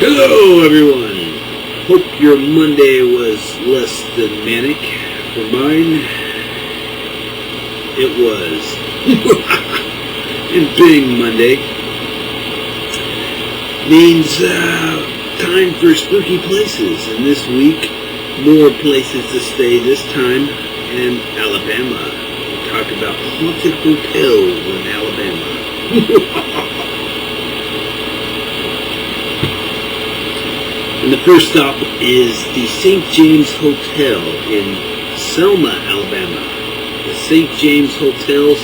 Hello everyone! Hope your Monday was less than manic. For mine, it was. And being Monday means time for spooky places. And this week, more places to stay, this time in Alabama. We'll talk about haunted hotels in Alabama. And the first stop is the St. James Hotel in Selma, Alabama. The St. James Hotel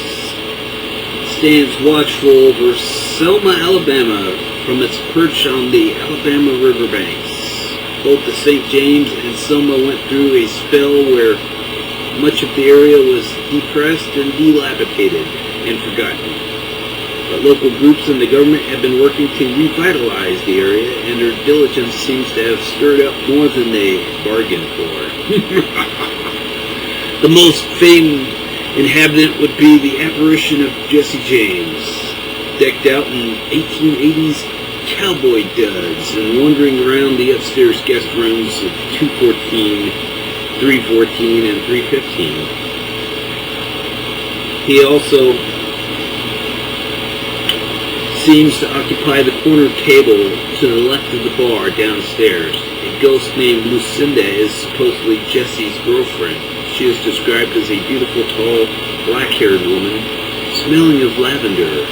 stands watchful over Selma, Alabama from its perch on the Alabama riverbanks. Both the St. James and Selma went through a spell where much of the area was depressed and dilapidated and forgotten. But local groups and the government have been working to revitalize the area, and their diligence seems to have stirred up more than they bargained for. The most famed inhabitant would be the apparition of Jesse James, decked out in 1880s cowboy duds and wandering around the upstairs guest rooms of 214, 314, and 315. He also seems to occupy the corner table to the left of the bar downstairs. A ghost named Lucinda is supposedly Jesse's girlfriend. She is described as a beautiful, tall, black-haired woman, smelling of lavender.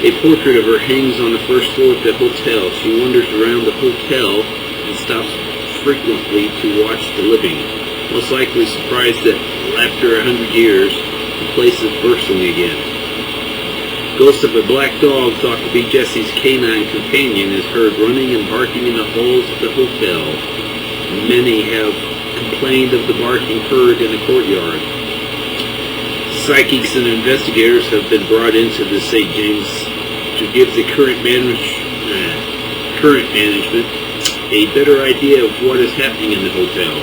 A portrait of her hangs on the first floor of the hotel. She wanders around the hotel and stops frequently to watch the living, most likely surprised that after 100 years, the place is bursting again. Ghost of a black dog thought to be Jesse's canine companion is heard running and barking in the halls of the hotel. Many have complained of the barking heard in the courtyard. Psychics and investigators have been brought into the St. James to give the current management a better idea of what is happening in the hotel.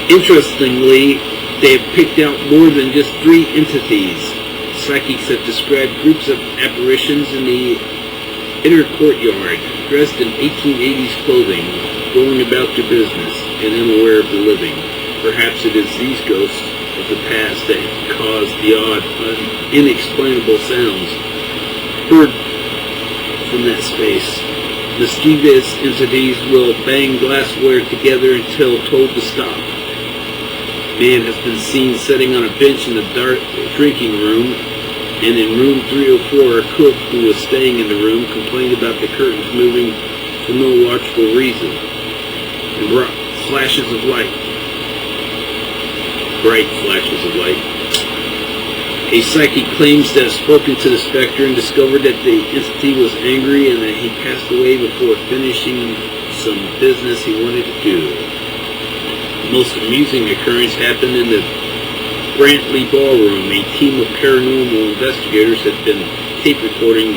Interestingly, they have picked out more than just 3 entities. Psychics have described groups of apparitions in the inner courtyard, dressed in 1880s clothing, going about their business, and unaware of the living. Perhaps it is these ghosts of the past that have caused the odd, inexplainable sounds heard from that space. Mischievous entities will bang glassware together until told to stop. Man has been seen sitting on a bench in the dark drinking room, and in room 304, a cook who was staying in the room complained about the curtains moving for no logical reason, and brought flashes of light, bright flashes of light. A psychic claims to have spoken to the specter and discovered that the entity was angry and that he passed away before finishing some business he wanted to do. The most amusing occurrence happened in the Brantley Ballroom. A team of paranormal investigators had been tape recording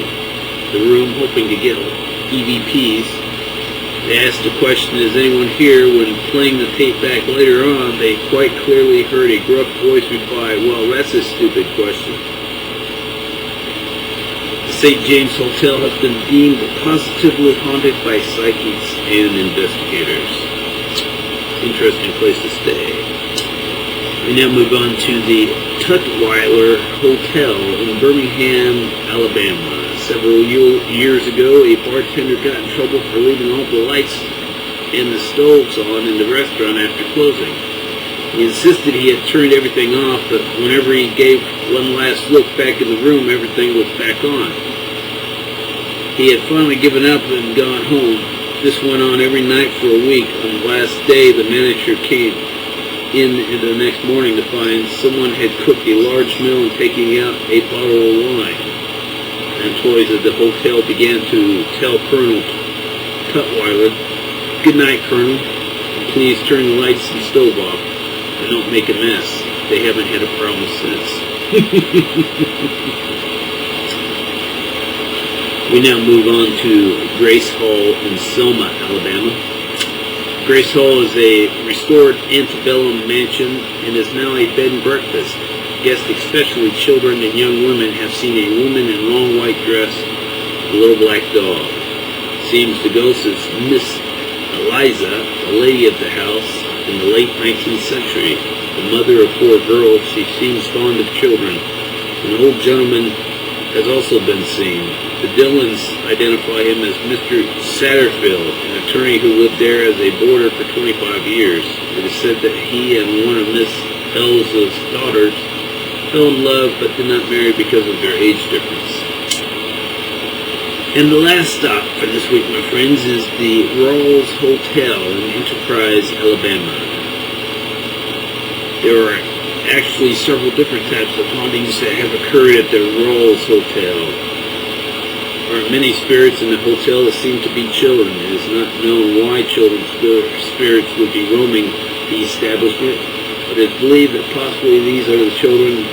the room, hoping to get EVPs. They asked the question, "Is anyone here?" When playing the tape back later on, they quite clearly heard a gruff voice reply, "Well, that's a stupid question." The St. James Hotel has been deemed positively haunted by psychics and investigators. Interesting place to stay. We now move on to the Tutwiler Hotel in Birmingham, Alabama. Several years ago, a bartender got in trouble for leaving all the lights and the stoves on in the restaurant after closing. He insisted he had turned everything off, but whenever he gave one last look back in the room, everything was back on. He had finally given up and gone home. This went on every night for a week. On the last day, the manager came in the next morning to find someone had cooked a large meal and taking out a bottle of wine. Employees at the hotel began to tell Colonel Tutwiler, "Good night, Colonel. Please turn the lights and stove off and don't make a mess." They haven't had a problem since. We now move on to Grace Hall in Selma, Alabama. Grace Hall is a restored antebellum mansion and is now a bed and breakfast. Guests, especially children and young women, have seen a woman in long white dress a little black dog. Seems the ghost is Miss Eliza, the lady of the house in the late 19th century. The mother of 4 girls, she seems fond of children. An old gentleman has also been seen. The Dillons identify him as Mr. Satterfield, an attorney who lived there as a boarder for 25 years. It is said that he and one of Miss Elsa's daughters fell in love but did not marry because of their age difference. And the last stop for this week, my friends, is the Rawls Hotel in Enterprise, Alabama. There are actually several different types of hauntings that have occurred at the Rawls Hotel. There are many spirits in the hotel that seem to be children. It is not known why children's spirits would be roaming the establishment, but it is believed that possibly these are the children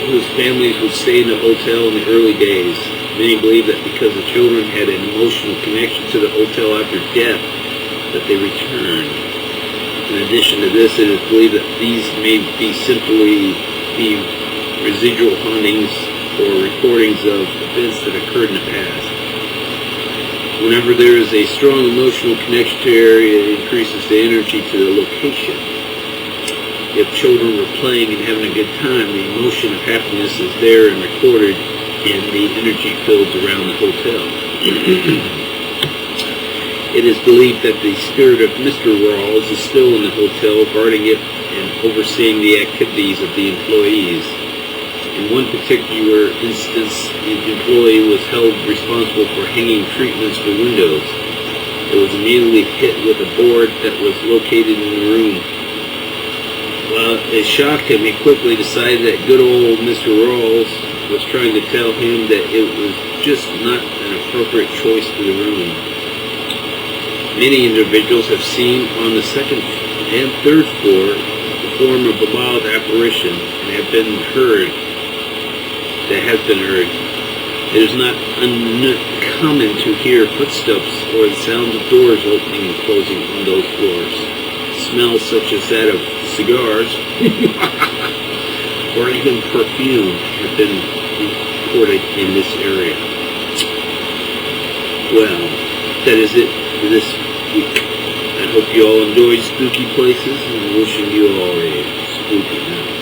whose families would stay in the hotel in the early days. Many believe that because the children had an emotional connection to the hotel after death, that they returned. In addition to this, it is believed that these may be simply the residual hauntings or recordings of events that occurred in the past. Whenever there is a strong emotional connection to the area, it increases the energy to the location. If children were playing and having a good time, the emotion of happiness is there and recorded in the energy fields around the hotel. It is believed that the spirit of Mr. Rawls is still in the hotel, guarding it and overseeing the activities of the employees. In one particular instance, the employee was held responsible for hanging treatments for windows. It was immediately hit with a board that was located in the room. While it shocked him, he quickly decided that good old Mr. Rawls was trying to tell him that it was just not an appropriate choice for the room. Many individuals have seen on the 2nd and 3rd floor the form of a mild apparition and have been heard. It is not uncommon to hear footsteps or the sounds of doors opening and closing on those floors. Smells such as that of cigars or even perfume have been reported in this area. Well, that is it for this week. I hope you all enjoyed spooky places, and wishing you all a spooky night.